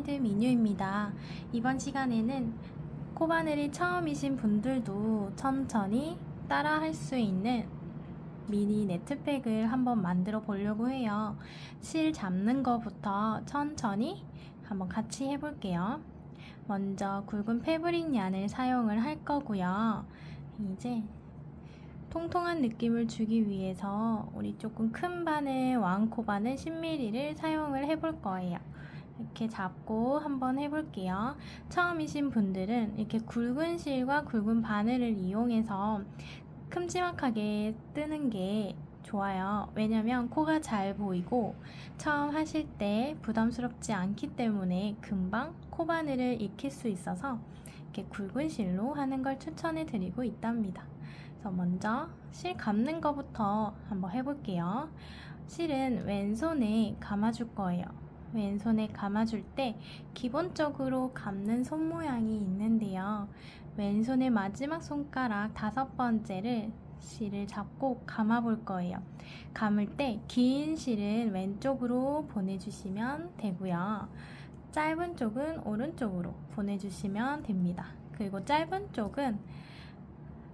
가이드 민유입니다. 이번 시간에는 코바늘이 처음이신 분들도 천천히 따라 할 수 있는 미니 네트팩을 한번 만들어 보려고 해요. 실 잡는 거부터 천천히 한번 같이 해볼게요. 먼저 굵은 패브릭 얀을 사용을 할 거고요. 이제 통통한 느낌을 주기 위해서 우리 조금 큰 바늘, 왕코바늘 10mm를 사용을 해볼 거예요. 이렇게 잡고 한번 해볼게요. 처음이신 분들은 이렇게 굵은 실과 굵은 바늘을 이용해서 큼지막하게 뜨는 게 좋아요. 왜냐면 코가 잘 보이고 처음 하실 때 부담스럽지 않기 때문에 금방 코바늘을 익힐 수 있어서 이렇게 굵은 실로 하는 걸 추천해 드리고 있답니다. 그래서 먼저 실 감는 거부터 한번 해볼게요. 실은 왼손에 감아줄 거예요. 왼손에 감아줄 때 기본적으로 감는 손 모양이 있는데요. 왼손의 마지막 손가락 5번째를 실을 잡고 감아볼 거예요. 감을 때 긴 실은 왼쪽으로 보내주시면 되고요. 짧은 쪽은 오른쪽으로 보내주시면 됩니다. 그리고 짧은 쪽은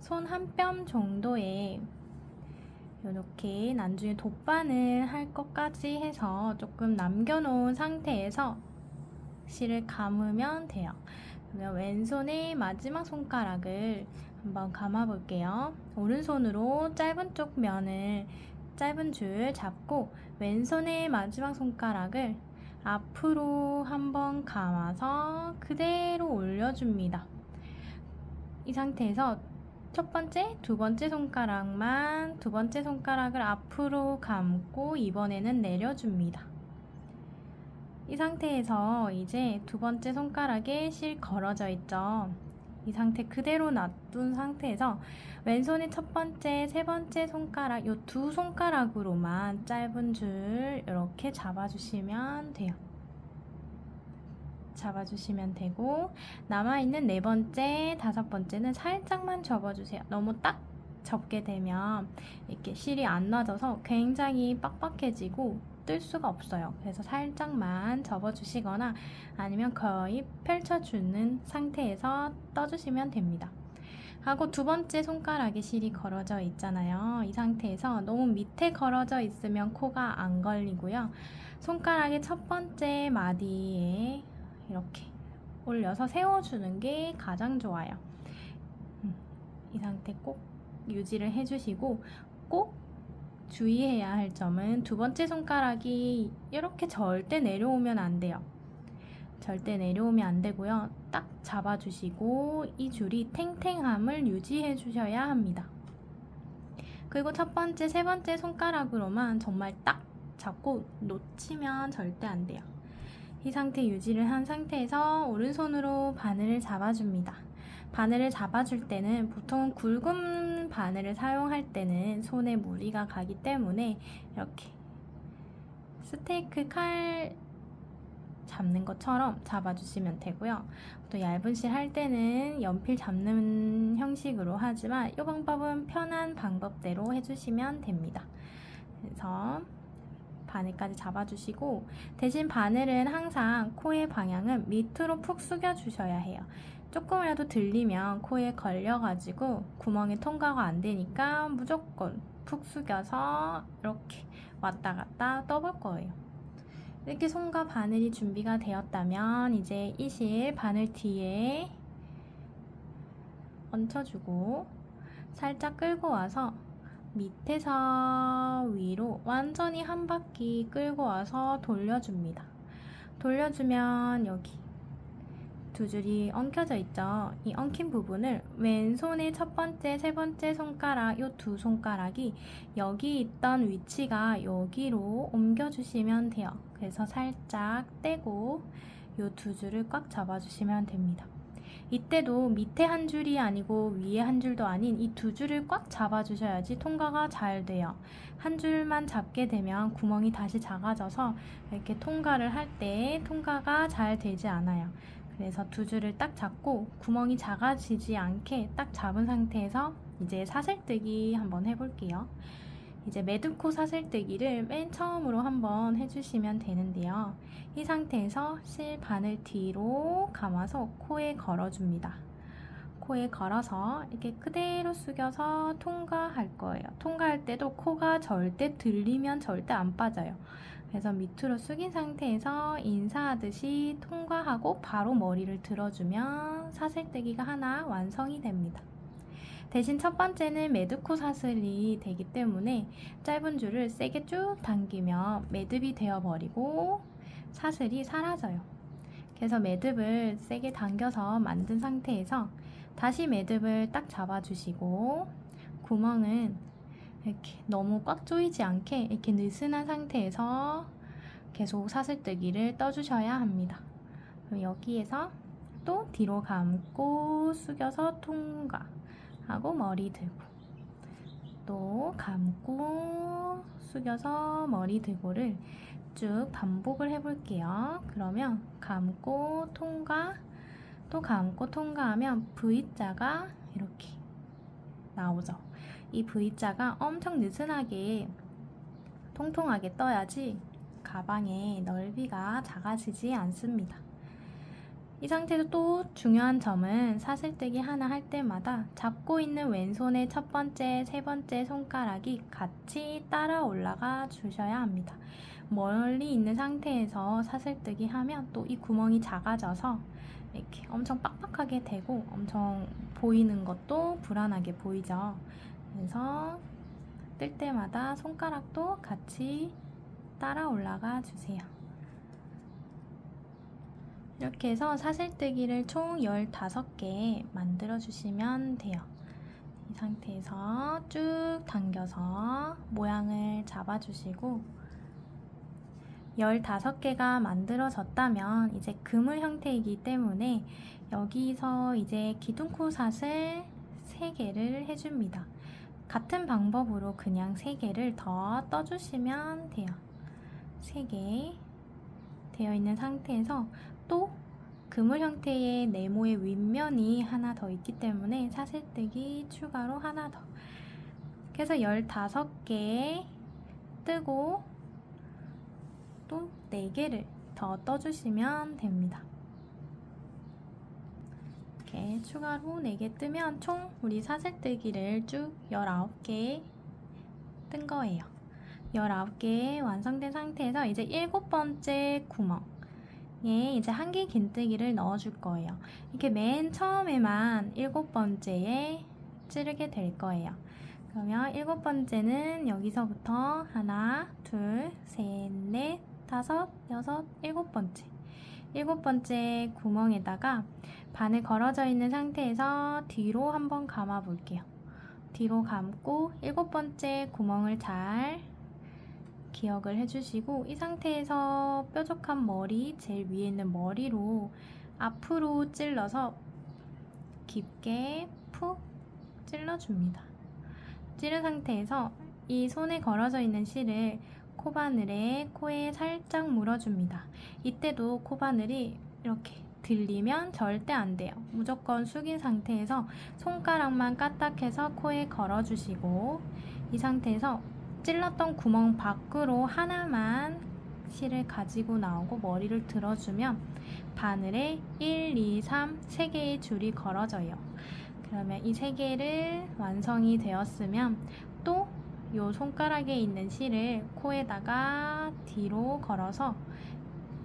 손 한 뼘 정도에 이렇게 나중에 돗바늘 할 것까지 해서 조금 남겨놓은 상태에서 실을 감으면 돼요. 그러면 왼손의 마지막 손가락을 한번 감아 볼게요. 오른손으로 짧은 쪽 면을 짧은 줄 잡고 왼손의 마지막 손가락을 앞으로 한번 감아서 그대로 올려줍니다. 이 상태에서 첫 번째, 두 번째 손가락만 두 번째 손가락을 앞으로 감고 이번에는 내려줍니다. 이 상태에서 이제 두 번째 손가락에 실 걸어져 있죠. 이 상태 그대로 놔둔 상태에서 왼손의 첫 번째, 세 번째 손가락 이 두 손가락으로만 짧은 줄 이렇게 잡아주시면 돼요. 잡아주시면 되고 남아있는 네 번째, 다섯 번째는 살짝만 접어주세요. 너무 딱 접게 되면 이렇게 실이 안 놔져서 굉장히 빡빡해지고 뜰 수가 없어요. 그래서 살짝만 접어주시거나 아니면 거의 펼쳐주는 상태에서 떠주시면 됩니다. 하고 두 번째 손가락에 실이 걸어져 있잖아요. 이 상태에서 너무 밑에 걸어져 있으면 코가 안 걸리고요. 손가락의 첫 번째 마디에 이렇게 올려서 세워주는 게 가장 좋아요. 이 상태 꼭 유지를 해주시고 꼭 주의해야 할 점은 두 번째 손가락이 이렇게 절대 내려오면 안 돼요. 절대 내려오면 안 되고요. 딱 잡아주시고 이 줄이 탱탱함을 유지해 주셔야 합니다. 그리고 첫 번째, 세 번째 손가락으로만 정말 딱 잡고 놓치면 절대 안 돼요. 이 상태 유지를 한 상태에서 오른손으로 바늘을 잡아줍니다. 바늘을 잡아줄 때는 보통 굵은 바늘을 사용할 때는 손에 무리가 가기 때문에 이렇게 스테이크 칼 잡는 것처럼 잡아주시면 되고요. 또 얇은 실 할 때는 연필 잡는 형식으로 하지만 이 방법은 편한 방법대로 해주시면 됩니다. 그래서 바늘까지 잡아주시고 대신 바늘은 항상 코의 방향은 밑으로 푹 숙여 주셔야 해요. 조금이라도 들리면 코에 걸려가지고 구멍에 통과가 안 되니까 무조건 푹 숙여서 이렇게 왔다 갔다 떠볼 거예요. 이렇게 손과 바늘이 준비가 되었다면 이제 이 실 바늘 뒤에 얹혀주고 살짝 끌고 와서 밑에서 위로 완전히 한 바퀴 끌고 와서 돌려줍니다. 돌려주면 여기 두 줄이 엉켜져 있죠. 이 엉킨 부분을 왼손의 첫 번째, 세 번째 손가락 이 두 손가락이 여기 있던 위치가 여기로 옮겨주시면 돼요. 그래서 살짝 떼고 이 두 줄을 꽉 잡아주시면 됩니다. 이때도 밑에 한 줄이 아니고 위에 한 줄도 아닌 이 두 줄을 꽉 잡아주셔야지 통과가 잘 돼요. 한 줄만 잡게 되면 구멍이 다시 작아져서 이렇게 통과를 할 때 통과가 잘 되지 않아요. 그래서 두 줄을 딱 잡고 구멍이 작아지지 않게 딱 잡은 상태에서 이제 사슬뜨기 한번 해볼게요. 이제 매듭코 사슬뜨기를 맨 처음으로 한번 해주시면 되는데요. 이 상태에서 실 반을 뒤로 감아서 코에 걸어줍니다. 코에 걸어서 이렇게 그대로 숙여서 통과할 거예요. 통과할 때도 코가 절대 들리면 절대 안 빠져요. 그래서 밑으로 숙인 상태에서 인사하듯이 통과하고 바로 머리를 들어주면 사슬뜨기가 하나 완성이 됩니다. 대신 첫 번째는 매듭코 사슬이 되기 때문에 짧은 줄을 세게 쭉 당기면 매듭이 되어버리고 사슬이 사라져요. 그래서 매듭을 세게 당겨서 만든 상태에서 다시 매듭을 딱 잡아주시고 구멍은 이렇게 너무 꽉 조이지 않게 이렇게 느슨한 상태에서 계속 사슬뜨기를 떠주셔야 합니다. 그럼 여기에서 또 뒤로 감고 숙여서 통과 하고 머리 들고 또 감고 숙여서 머리 들고를 쭉 반복을 해볼게요. 그러면 감고 통과 또 감고 통과하면 V자가 이렇게 나오죠. 이 V자가 엄청 느슨하게 통통하게 떠야지 가방의 넓이가 작아지지 않습니다. 이 상태에서 또 중요한 점은 사슬뜨기 하나 할 때마다 잡고 있는 왼손의 첫 번째, 세 번째 손가락이 같이 따라 올라가 주셔야 합니다. 멀리 있는 상태에서 사슬뜨기 하면 또 이 구멍이 작아져서 이렇게 엄청 빡빡하게 되고 엄청 보이는 것도 불안하게 보이죠. 그래서 뜰 때마다 손가락도 같이 따라 올라가 주세요. 이렇게 해서 사슬뜨기를 총 15개 만들어 주시면 돼요. 이 상태에서 쭉 당겨서 모양을 잡아 주시고 15개가 만들어졌다면 이제 그물 형태이기 때문에 여기서 이제 기둥코 사슬 3개를 해줍니다. 같은 방법으로 그냥 3개를 더 떠주시면 돼요. 3개 되어 있는 상태에서 또 그물 형태의 네모의 윗면이 하나 더 있기 때문에 사슬뜨기 추가로 하나 더. 그래서 15개 뜨고 또 4개를 더 떠주시면 됩니다. 이렇게 추가로 4개 뜨면 총 우리 사슬뜨기를 쭉 19개 뜬 거예요. 19개 완성된 상태에서 이제 7번째 구멍에 이제 한길 긴뜨기를 넣어줄 거예요. 이렇게 맨 처음에만 7번째에 찌르게 될 거예요. 그러면 7번째는 여기서부터 하나, 둘, 셋, 넷, 다섯, 여섯, 7번째. 7번째 구멍에다가 바늘 걸어져 있는 상태에서 뒤로 한번 감아 볼게요. 뒤로 감고 7번째 구멍을 잘 기억을 해주시고 이 상태에서 뾰족한 머리, 제일 위에 있는 머리로 앞으로 찔러서 깊게 푹 찔러줍니다. 찌른 상태에서 이 손에 걸어져 있는 실을 코바늘에 코에 살짝 물어줍니다. 이때도 코바늘이 이렇게 들리면 절대 안 돼요. 무조건 숙인 상태에서 손가락만 까딱해서 코에 걸어주시고 이 상태에서 찔렀던 구멍 밖으로 하나만 실을 가지고 나오고 머리를 들어주면 바늘에 1, 2, 3, 3개의 줄이 걸어져요. 그러면 이 3개를 완성이 되었으면 또 이 손가락에 있는 실을 코에다가 뒤로 걸어서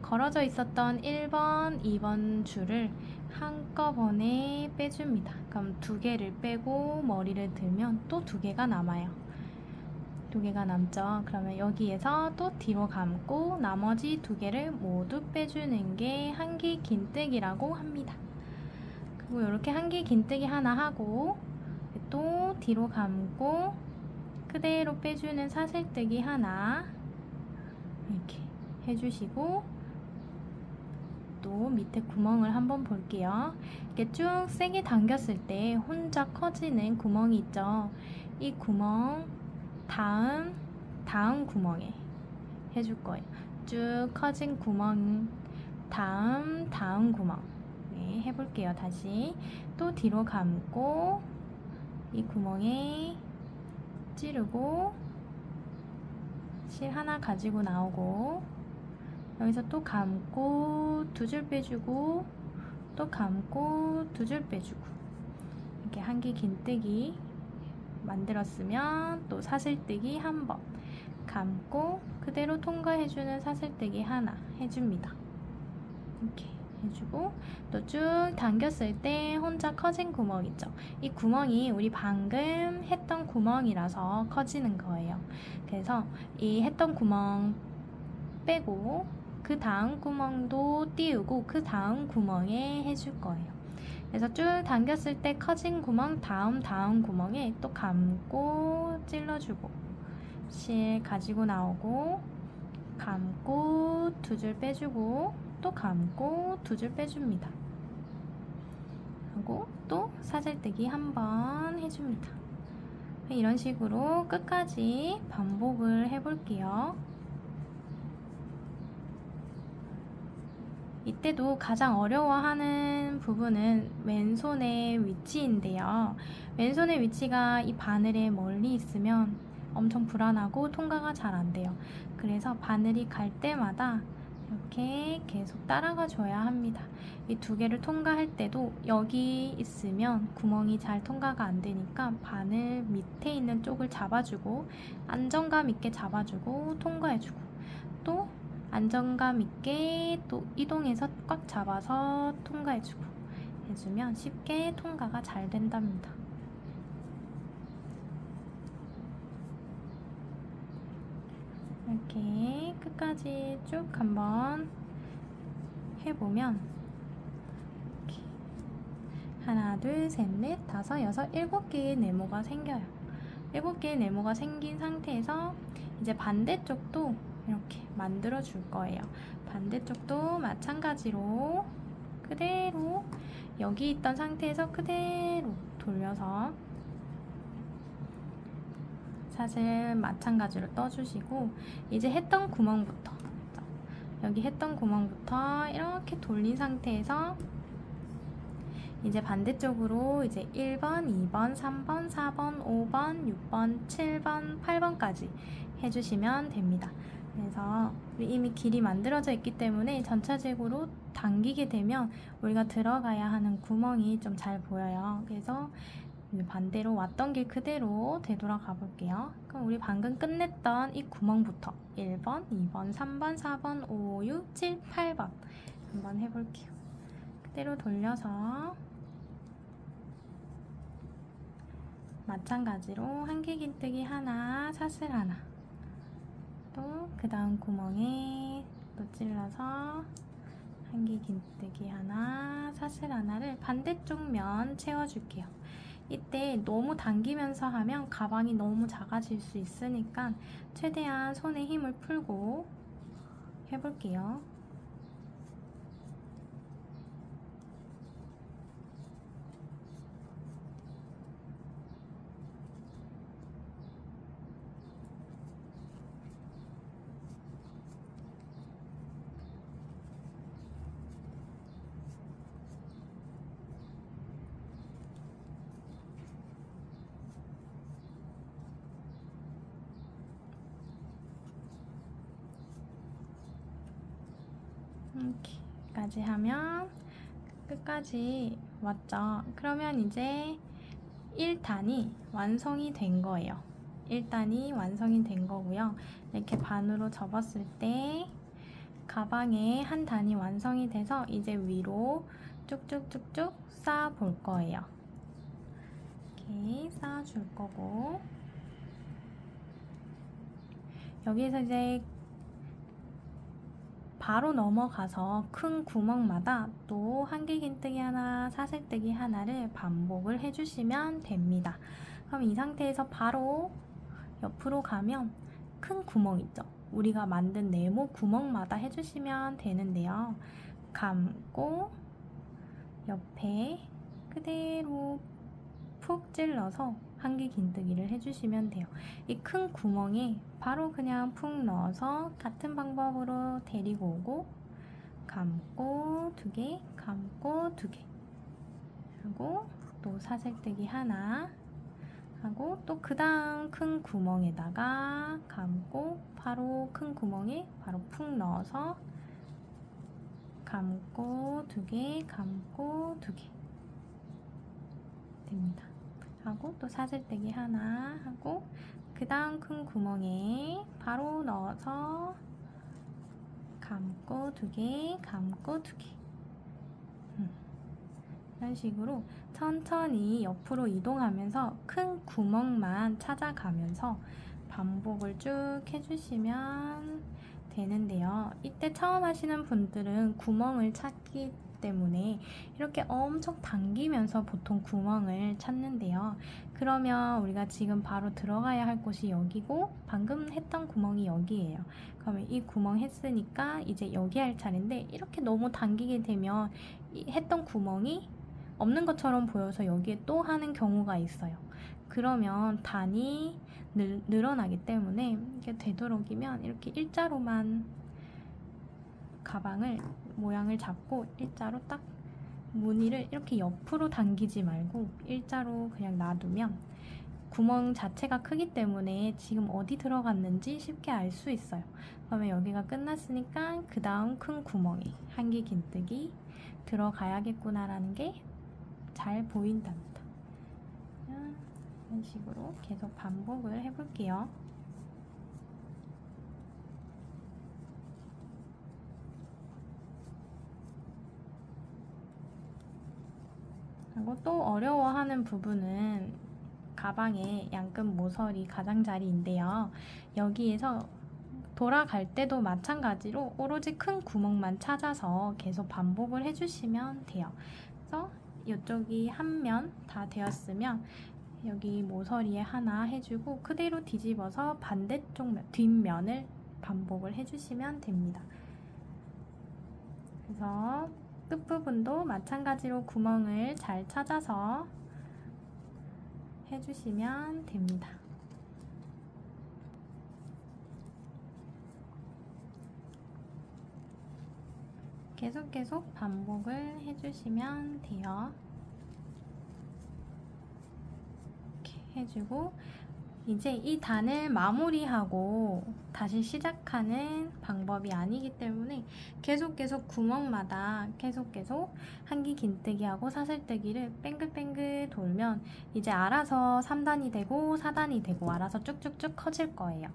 걸어져 있었던 1번, 2번 줄을 한꺼번에 빼줍니다. 그럼 2개를 빼고 머리를 들면 또 2개가 남아요. 2개가 남죠. 그러면 여기에서 또 뒤로 감고 나머지 2개를 모두 빼주는 게 한길 긴뜨기라고 합니다. 그리고 이렇게 한길 긴뜨기 하나 하고 또 뒤로 감고 그대로 빼주는 사슬뜨기 하나 이렇게 해주시고 또 밑에 구멍을 한번 볼게요. 이렇게 쭉 세게 당겼을 때 혼자 커지는 구멍이 있죠. 이 구멍 다음 구멍에 해줄 거예요. 쭉 커진 구멍 다음 구멍 네, 해볼게요. 다시 또 뒤로 감고 이 구멍에 찌르고 실 하나 가지고 나오고 여기서 또 감고 두 줄 빼주고 또 감고 두 줄 빼주고 이렇게 한길 긴뜨기 만들었으면 또 사슬뜨기 한 번 감고 그대로 통과해주는 사슬뜨기 하나 해줍니다. 이렇게 해주고 또 쭉 당겼을 때 혼자 커진 구멍 있죠. 이 구멍이 우리 방금 했던 구멍이라서 커지는 거예요. 그래서 이 했던 구멍 빼고 그 다음 구멍도 띄우고 그 다음 구멍에 해줄 거예요. 그래서 쭉 당겼을 때 커진 구멍 다음 구멍에 또 감고 찔러주고 실 가지고 나오고 감고 두 줄 빼주고 또 감고 두 줄 빼줍니다. 하고 또 사슬뜨기 한 번 해줍니다. 이런 식으로 끝까지 반복을 해볼게요. 이때도 가장 어려워하는 부분은 왼손의 위치인데요. 왼손의 위치가 이 바늘에 멀리 있으면 엄청 불안하고 통과가 잘 안 돼요. 그래서 바늘이 갈 때마다 이렇게 계속 따라가 줘야 합니다. 이 두 개를 통과할 때도 여기 있으면 구멍이 잘 통과가 안 되니까 바늘 밑에 있는 쪽을 잡아주고 안정감 있게 잡아주고 통과해주고 또 안정감 있게 또 이동해서 꽉 잡아서 통과해주고 해주면 쉽게 통과가 잘 된답니다. 이렇게 끝까지 쭉 한번 해보면 이렇게 하나, 둘, 셋, 넷, 다섯, 여섯, 7개의 네모가 생겨요. 7개의 네모가 생긴 상태에서 이제 반대쪽도 이렇게 만들어 줄 거예요. 반대쪽도 마찬가지로 그대로 여기 있던 상태에서 그대로 돌려서 사슬 마찬가지로 떠주시고 이제 했던 구멍부터 여기 했던 구멍부터 이렇게 돌린 상태에서 이제 반대쪽으로 이제 1번, 2번, 3번, 4번, 5번, 6번, 7번, 8번까지 해주시면 됩니다. 그래서 이미 길이 만들어져 있기 때문에 전체적으로 당기게 되면 우리가 들어가야 하는 구멍이 좀 잘 보여요. 그래서 반대로 왔던 길 그대로 되돌아가 볼게요. 그럼 우리 방금 끝냈던 이 구멍부터 1번, 2번, 3번, 4번, 5, 6, 7, 8번 한번 해볼게요. 그대로 돌려서 마찬가지로 한길 긴뜨기 하나, 사슬 하나 또 그 다음 구멍에 또 찔러서 한길 긴뜨기 하나, 사슬 하나를 반대쪽 면 채워줄게요. 이때 너무 당기면서 하면 가방이 너무 작아질 수 있으니까 최대한 손에 힘을 풀고 해볼게요. 이렇게까지 하면 끝까지 왔죠. 그러면 이제 1단이 완성이 된 거예요. 1단이 완성이 된 거고요. 이렇게 반으로 접었을 때 가방에 한 단이 완성이 돼서 이제 위로 쭉쭉쭉쭉 쌓아 볼 거예요. 이렇게 쌓아 줄 거고 여기에서 이제 바로 넘어가서 큰 구멍마다 또 한길 긴뜨기 하나, 사슬뜨기 하나를 반복을 해주시면 됩니다. 그럼 이 상태에서 바로 옆으로 가면 큰 구멍 있죠? 우리가 만든 네모 구멍마다 해주시면 되는데요. 감고 옆에 그대로 푹 찔러서 한길 긴뜨기를 해주시면 돼요. 이 큰 구멍에 바로 그냥 푹 넣어서 같은 방법으로 데리고 오고 감고 두 개, 감고 두 개 하고 또 사슬뜨기 하나 하고 또 그 다음 큰 구멍에다가 감고 바로 큰 구멍에 바로 푹 넣어서 감고 2개, 감고 2개 됩니다. 하고 또 사슬뜨기 하나 하고 그 다음 큰 구멍에 바로 넣어서 감고 2개, 감고 2개. 이런 식으로 천천히 옆으로 이동하면서 큰 구멍만 찾아가면서 반복을 쭉 해주시면 되는데요. 이때 처음 하시는 분들은 구멍을 찾기 때문에 이렇게 엄청 당기면서 보통 구멍을 찾는데요. 그러면 우리가 지금 바로 들어가야 할 곳이 여기고 방금 했던 구멍이 여기예요. 그러면 이 구멍 했으니까 이제 여기 할 차례인데 이렇게 너무 당기게 되면 했던 구멍이 없는 것처럼 보여서 여기에 또 하는 경우가 있어요. 그러면 단이 늘어나기 때문에 이게 되도록이면 이렇게 일자로만 가방을 모양을 잡고 일자로 딱 무늬를 이렇게 옆으로 당기지 말고 일자로 그냥 놔두면 구멍 자체가 크기 때문에 지금 어디 들어갔는지 쉽게 알 수 있어요. 그러면 여기가 끝났으니까 그 다음 큰 구멍에 한기 긴뜨기 들어가야겠구나라는 게 잘 보인답니다. 이런 식으로 계속 반복을 해볼게요. 그리고 또 어려워하는 부분은 가방의 양끝 모서리 가장자리인데요. 여기에서 돌아갈 때도 마찬가지로 오로지 큰 구멍만 찾아서 계속 반복을 해주시면 돼요. 그래서 이쪽이 한 면 다 되었으면 여기 모서리에 하나 해주고 그대로 뒤집어서 반대쪽 뒷면을 반복을 해주시면 됩니다. 그래서 끝부분도 마찬가지로 구멍을 잘 찾아서 해주시면 됩니다. 계속 반복을 해주시면 돼요. 이렇게 해주고 이제 이 단을 마무리하고 다시 시작하는 방법이 아니기 때문에 계속 구멍마다 계속 한기 긴뜨기하고 사슬뜨기를 뱅글뱅글 돌면 이제 알아서 3단이 되고 4단이 되고 알아서 쭉쭉쭉 커질 거예요.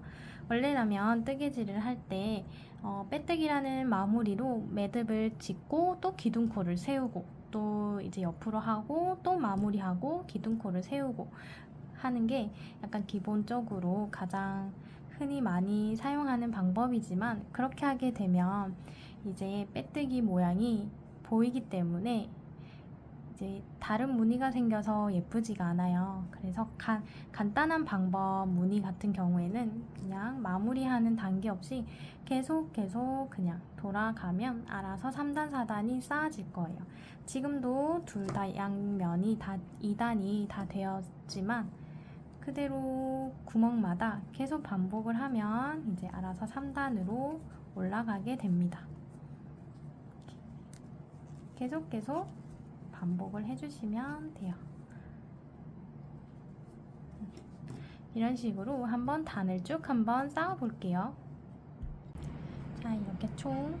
원래라면 뜨개질을 할 때 빼뜨기라는 마무리로 매듭을 짓고 또 기둥코를 세우고 또 이제 옆으로 하고 또 마무리하고 기둥코를 세우고 하는 게 약간 기본적으로 가장 흔히 많이 사용하는 방법이지만 그렇게 하게 되면 이제 빼뜨기 모양이 보이기 때문에 이제 다른 무늬가 생겨서 예쁘지가 않아요. 그래서 간단한 방법 무늬 같은 경우에는 그냥 마무리하는 단계 없이 계속 그냥 돌아가면 알아서 3단, 4단이 쌓아질 거예요. 지금도 둘 다 양면이 다 2단이 다 되었지만 그대로 구멍마다 계속 반복을 하면 이제 알아서 3단으로 올라가게 됩니다. 계속 반복을 해주시면 돼요. 이런 식으로 한번 단을 쭉 한번 쌓아 볼게요. 자, 이렇게 총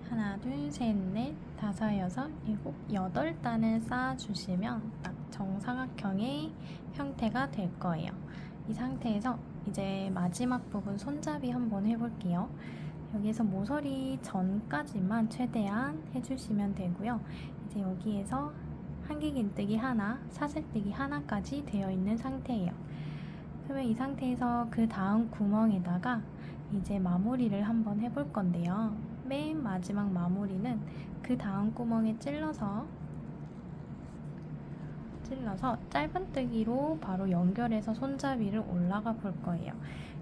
하나, 둘, 셋, 넷, 다섯, 여섯, 일곱, 8단을 쌓아주시면 딱 정사각형의 형태가 될 거예요. 이 상태에서 이제 마지막 부분 손잡이 한번 해볼게요. 여기에서 모서리 전까지만 최대한 해주시면 되고요. 이제 여기에서 한기 긴뜨기 하나, 사슬뜨기 하나까지 되어 있는 상태예요. 그러면 이 상태에서 그 다음 구멍에다가 이제 마무리를 한번 해볼 건데요. 맨 마지막 마무리는 그 다음 구멍에 찔러서 짧은뜨기로 바로 연결해서 손잡이를 올라가 볼 거예요.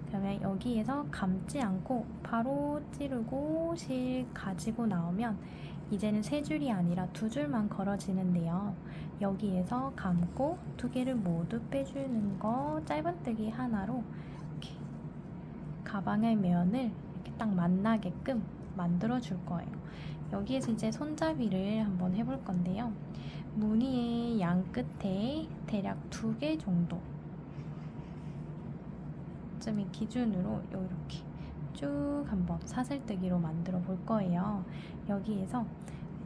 그러면 여기에서 감지 않고 바로 찌르고 실 가지고 나오면 이제는 3줄이 아니라 2줄만 걸어지는데요. 여기에서 감고 2개를 모두 빼주는 거 짧은뜨기 하나로 이렇게 가방의 면을 이렇게 딱 만나게끔 만들어 줄 거예요. 여기에서 이제 손잡이를 한번 해볼 건데요. 무늬의 양 끝에 대략 2개 정도 정도쯤을 기준으로 이렇게 쭉 한번 사슬뜨기로 만들어 볼 거예요. 여기에서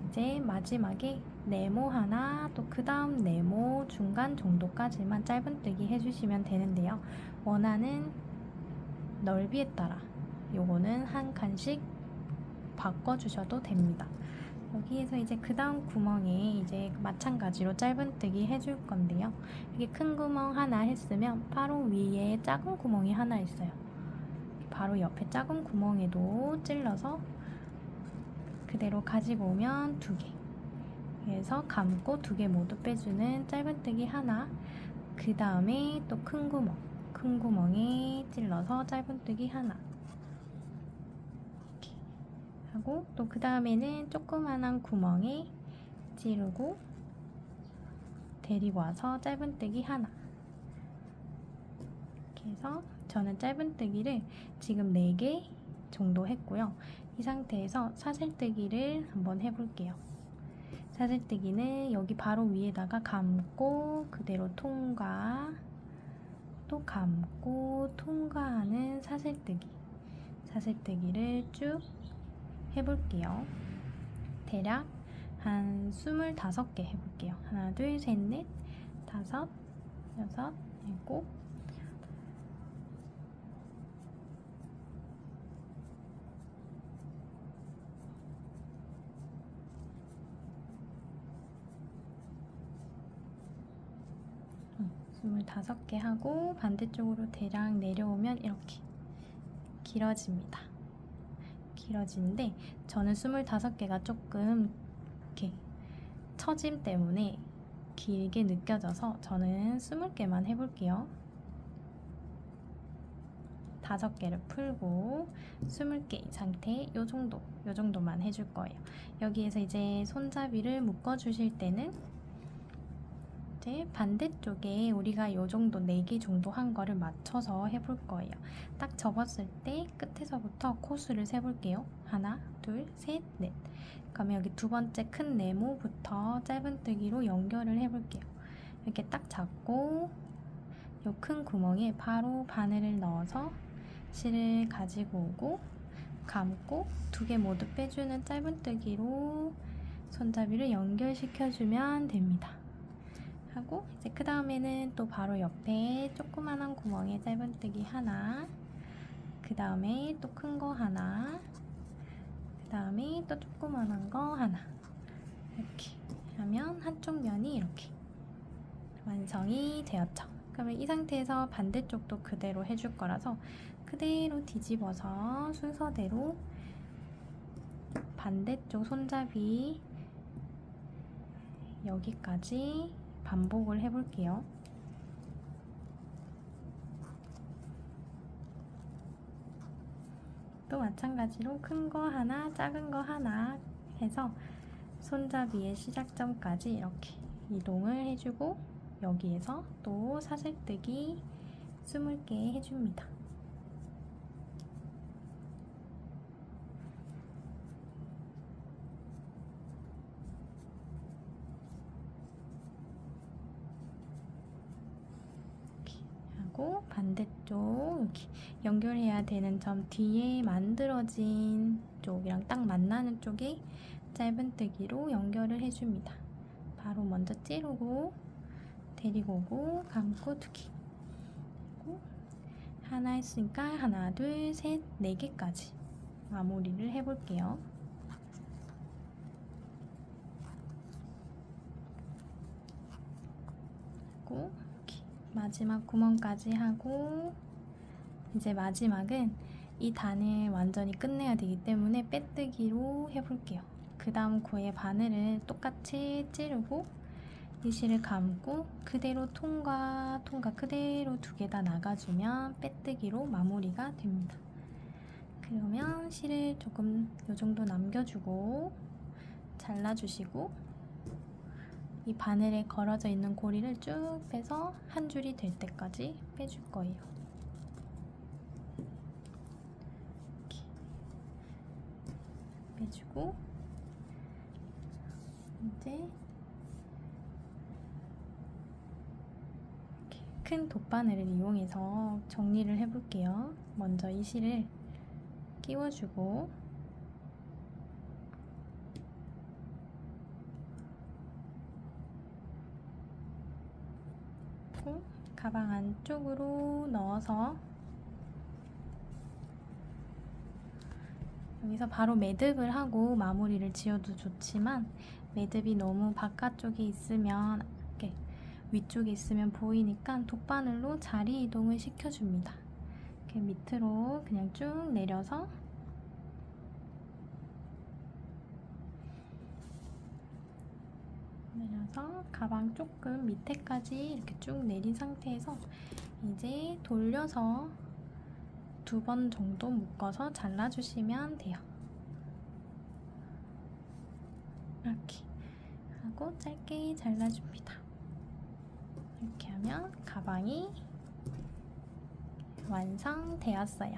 이제 마지막에 네모 하나, 또 그 다음 네모 중간 정도까지만 짧은뜨기 해주시면 되는데요. 원하는 넓이에 따라 요거는 한 칸씩 바꿔주셔도 됩니다. 여기에서 이제 그 다음 구멍에 이제 마찬가지로 짧은뜨기 해줄 건데요. 이게 큰 구멍 하나 했으면 바로 위에 작은 구멍이 하나 있어요. 바로 옆에 작은 구멍에도 찔러서 그대로 가지고 오면 2개. 그래서 감고 2개 모두 빼주는 짧은뜨기 하나. 그 다음에 또 큰 구멍, 큰 구멍에 찔러서 짧은뜨기 하나. 이렇게 하고 또 그 다음에는 조그만한 구멍에 찌르고 데리고 와서 짧은뜨기 하나. 이렇게 해서 저는 짧은뜨기를 지금 4개 정도 했고요. 이 상태에서 사슬뜨기를 한번 해볼게요. 사슬뜨기는 여기 바로 위에다가 감고 그대로 통과, 또 감고 통과하는 사슬뜨기를 쭉 해볼게요. 대략 한 25개 해볼게요. 하나, 둘, 셋, 넷, 다섯, 여섯, 일곱, 스물다섯 개 하고 반대쪽으로 대략 내려오면 이렇게 길어집니다. 길어지는데 저는 25개가 조금 이렇게 처짐 때문에 길게 느껴져서 저는 20개만 해볼게요. 5개를 풀고 20개 상태 요 정도만 해줄 거예요. 여기에서 이제 손잡이를 묶어 주실 때는 이제 반대쪽에 우리가 요 정도 4개 정도 한 거를 맞춰서 해볼 거예요. 딱 접었을 때 끝에서부터 코수를 세볼게요. 하나, 둘, 셋, 넷. 그러면 여기 두 번째 큰 네모부터 짧은뜨기로 연결을 해볼게요. 이렇게 딱 잡고 요 큰 구멍에 바로 바늘을 넣어서 실을 가지고 오고 감고 2개 모두 빼주는 짧은뜨기로 손잡이를 연결시켜주면 됩니다. 하고 이제 그 다음에는 또 바로 옆에 조그만한 구멍에 짧은뜨기 하나, 그 다음에 또 큰 거 하나, 그 다음에 또 조그만한 거 하나. 이렇게 하면 한쪽 면이 이렇게 완성이 되었죠. 그러면 이 상태에서 반대쪽도 그대로 해줄 거라서 그대로 뒤집어서 순서대로 반대쪽 손잡이 여기까지 반복을 해볼게요. 또 마찬가지로 큰 거 하나, 작은 거 하나 해서 손잡이의 시작점까지 이렇게 이동을 해주고 여기에서 또 사슬뜨기 20개 해줍니다. 반대쪽 이렇게 연결해야 되는 점 뒤에 만들어진 쪽이랑 딱 만나는 쪽에 짧은뜨기로 연결을 해줍니다. 바로 먼저 찌르고 데리고 오고 감고 두기. 하나 했으니까 하나, 둘, 셋, 4개까지 마무리를 해볼게요. 그리고 마지막 구멍까지 하고 이제 마지막은 이 단을 완전히 끝내야 되기 때문에 빼뜨기로 해볼게요. 그 다음 코에 바늘을 똑같이 찌르고 이 실을 감고 그대로 통과 그대로 2개 다 나가주면 빼뜨기로 마무리가 됩니다. 그러면 실을 조금 요 정도 남겨주고 잘라주시고 이 바늘에 걸어져 있는 고리를 쭉 빼서 한 줄이 될 때까지 빼줄 거예요. 이렇게 빼주고 이제 이렇게 큰 돗바늘을 이용해서 정리를 해볼게요. 먼저 이 실을 끼워주고 가방 안쪽으로 넣어서 여기서 바로 매듭을 하고 마무리를 지어도 좋지만 매듭이 너무 바깥쪽에 있으면 이렇게 위쪽에 있으면 보이니까 돗바늘로 자리 이동을 시켜줍니다. 이렇게 밑으로 그냥 쭉 내려서 가방 조금 밑에까지 이렇게 쭉 내린 상태에서 이제 돌려서 2번 정도 묶어서 잘라주시면 돼요. 이렇게 하고 짧게 잘라줍니다. 이렇게 하면 가방이 완성되었어요.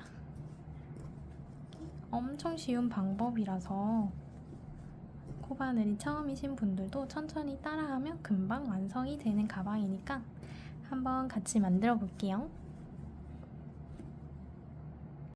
엄청 쉬운 방법이라서 코바늘이 처음이신 분들도 천천히 따라하면 금방 완성이 되는 가방이니까 한번 같이 만들어 볼게요.